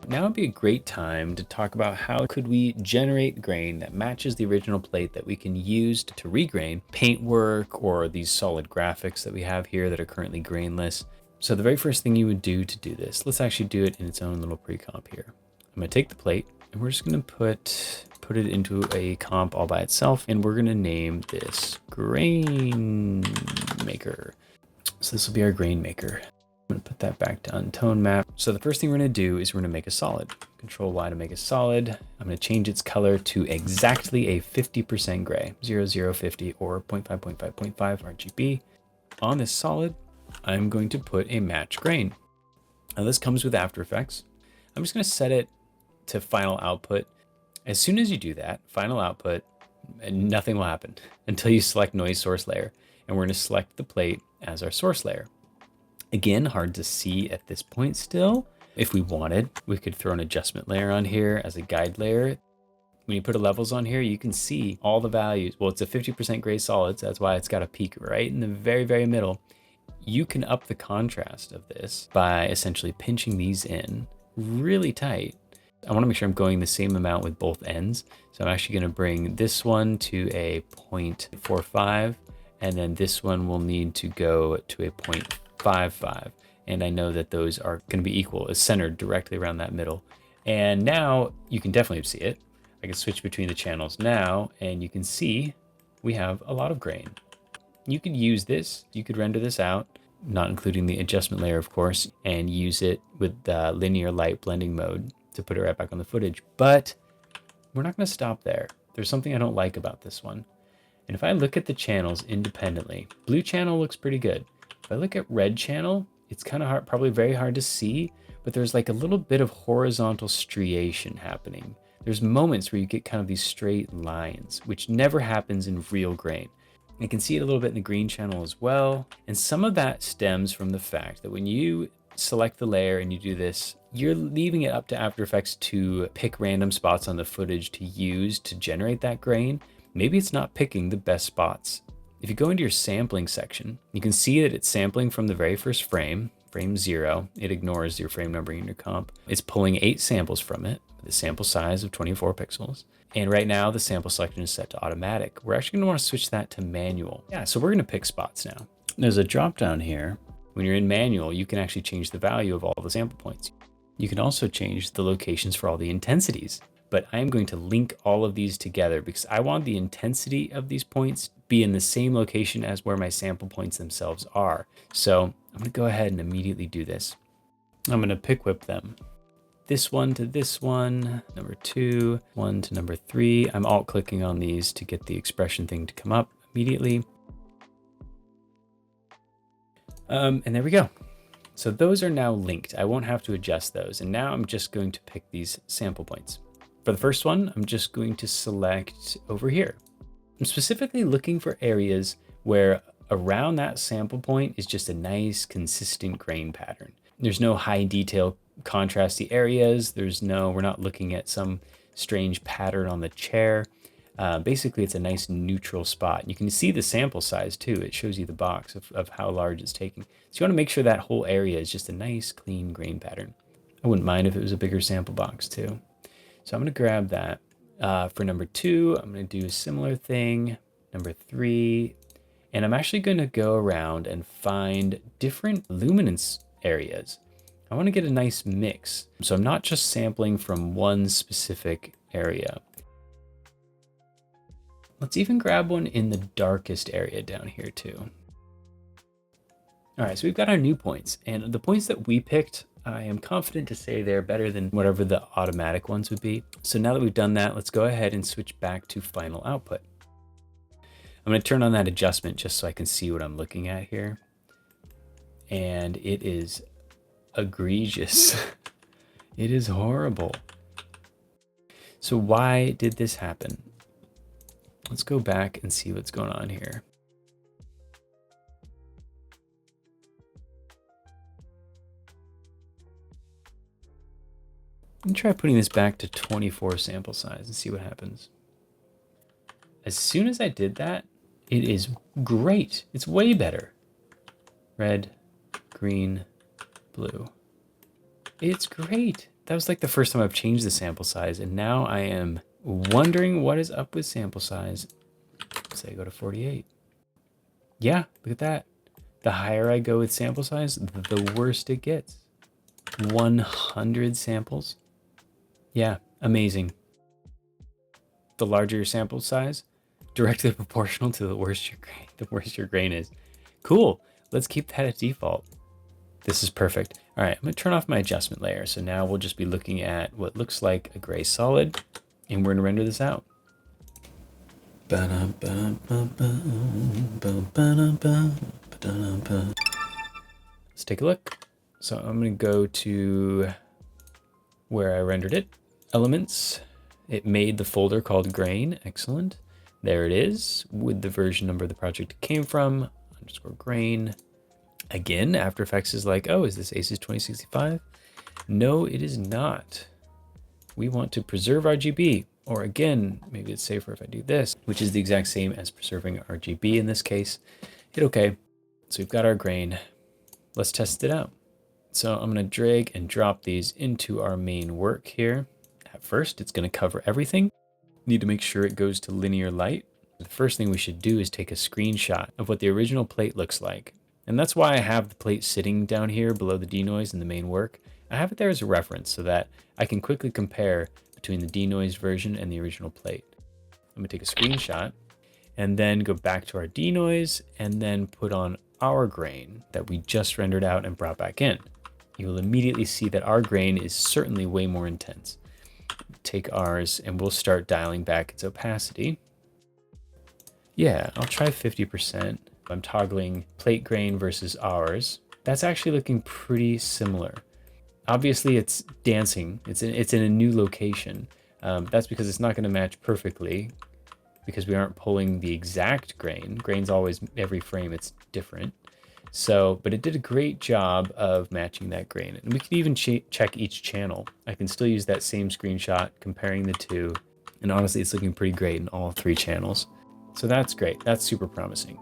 Now would be a great time to talk about how could we generate grain that matches the original plate that we can use to regrain paintwork or these solid graphics that we have here that are currently grainless. So the very first thing you would do to do this, let's actually do it in its own little pre-comp here. I'm gonna take the plate and we're just gonna put it into a comp all by itself, and we're gonna name this grain maker. So this will be our grain maker. I'm gonna put that back to untone map. So the first thing we're gonna do is we're gonna make a solid. Control Y to make a solid. I'm gonna change its color to exactly a 50% gray, 0050 or 0.5.5.5 RGB. On this solid, I'm going to put a match grain. Now this comes with After Effects. I'm just gonna set it to final output. As soon as you do that, final output, and nothing will happen until you select noise source layer. And we're gonna select the plate as our source layer. Again, hard to see at this point still. If we wanted, we could throw an adjustment layer on here as a guide layer. When you put levels on here, you can see all the values. Well, it's a 50% gray solid, so that's why it's got a peak right in the very, very middle. You can up the contrast of this by essentially pinching these in really tight. I want to make sure I'm going the same amount with both ends. So I'm actually going to bring this one to a 0.45, and then this one will need to go to a 0.55. And I know that those are going to be equal. It's centered directly around that middle. And now you can definitely see it. I can switch between the channels now, and you can see we have a lot of grain. You could use this, you could render this out, not including the adjustment layer, of course, and use it with linear light blending mode to put it right back on the footage. But we're not going to stop there. There's something I don't like about this one. And if I look at the channels independently, blue channel looks pretty good. If I look at red channel, it's kind of hard, probably very hard to see, but there's like a little bit of horizontal striation happening. There's moments where you get kind of these straight lines, which never happens in real grain. I can see it a little bit in the green channel as well. And some of that stems from the fact that when you select the layer and you do this, you're leaving it up to After Effects to pick random spots on the footage to use to generate that grain. Maybe it's not picking the best spots. If you go into your sampling section, you can see that it's sampling from the very first frame, frame 0. It ignores your frame numbering in your comp. It's pulling 8 samples from it, with a sample size of 24 pixels. And right now the sample selection is set to automatic. We're actually gonna wanna switch that to manual. Yeah, so we're gonna pick spots now. There's a drop down here. When you're in manual, you can actually change the value of all the sample points. You can also change the locations for all the intensities. But I'm going to link all of these together because I want the intensity of these points be in the same location as where my sample points themselves are. So I'm gonna go ahead and immediately do this. I'm gonna pick whip them. This one to this one, number 2, 1 to number 3. I'm alt clicking on these to get the expression thing to come up immediately. And there we go. So those are now linked. I won't have to adjust those. And now I'm just going to pick these sample points. For the first one, I'm just going to select over here. I'm specifically looking for areas where around that sample point is just a nice consistent grain pattern. There's no high detail contrasty areas. We're not looking at some strange pattern on the chair. Basically, it's a nice neutral spot. You can see the sample size too. It shows you the box of how large it's taking. So you want to make sure that whole area is just a nice clean grain pattern. I wouldn't mind if it was a bigger sample box too. So I'm going to grab that. For number 2, I'm going to do a similar thing. Number 3, and I'm actually going to go around and find different luminance areas. I want to get a nice mix. So I'm not just sampling from one specific area. Let's even grab one in the darkest area down here too. All right, so we've got our new points, and the points that we picked, I am confident to say they're better than whatever the automatic ones would be. So now that we've done that, let's go ahead and switch back to final output. I'm going to turn on that adjustment just so I can see what I'm looking at here. And it is egregious. It is horrible. So why did this happen? Let's go back and see what's going on here. Let me try putting this back to 24 sample size and see what happens. As soon as I did that, it is great. It's way better. Red, green, blue. It's great. That was like the first time I've changed the sample size, and now I am wondering what is up with sample size. Say go to 48. Yeah, look at that. The higher I go with sample size, the worse it gets. 100 samples. Yeah, amazing. The larger your sample size, directly proportional to the worse your grain is. Cool. Let's keep that at default. This is perfect. All right, I'm gonna turn off my adjustment layer. So now we'll just be looking at what looks like a gray solid, and we're gonna render this out. Let's take a look. So I'm gonna go to where I rendered it. Elements. It made the folder called grain. Excellent. There it is with the version number of the project it came from, _grain. Again, After Effects is like, oh, is this ACES 2065? No, it is not. We want to preserve RGB, or again, maybe it's safer if I do this, which is the exact same as preserving RGB in this case. Hit OK. So we've got our grain. Let's test it out. So I'm going to drag and drop these into our main work here. At first, it's going to cover everything. Need to make sure it goes to linear light. The first thing we should do is take a screenshot of what the original plate looks like. And that's why I have the plate sitting down here below the denoise in the main work. I have it there as a reference so that I can quickly compare between the denoised version and the original plate. I'm going to take a screenshot and then go back to our denoise and then put on our grain that we just rendered out and brought back in. You will immediately see that our grain is certainly way more intense. Take ours and we'll start dialing back its opacity. Yeah, I'll try 50%. I'm toggling plate grain versus ours. That's actually looking pretty similar. Obviously it's dancing. It's in a new location. That's because it's not going to match perfectly because we aren't pulling the exact grain. Grain's always, every frame it's different. So, but it did a great job of matching that grain. And we can even check each channel. I can still use that same screenshot, comparing the two. And honestly, it's looking pretty great in all 3 channels. So that's great. That's super promising.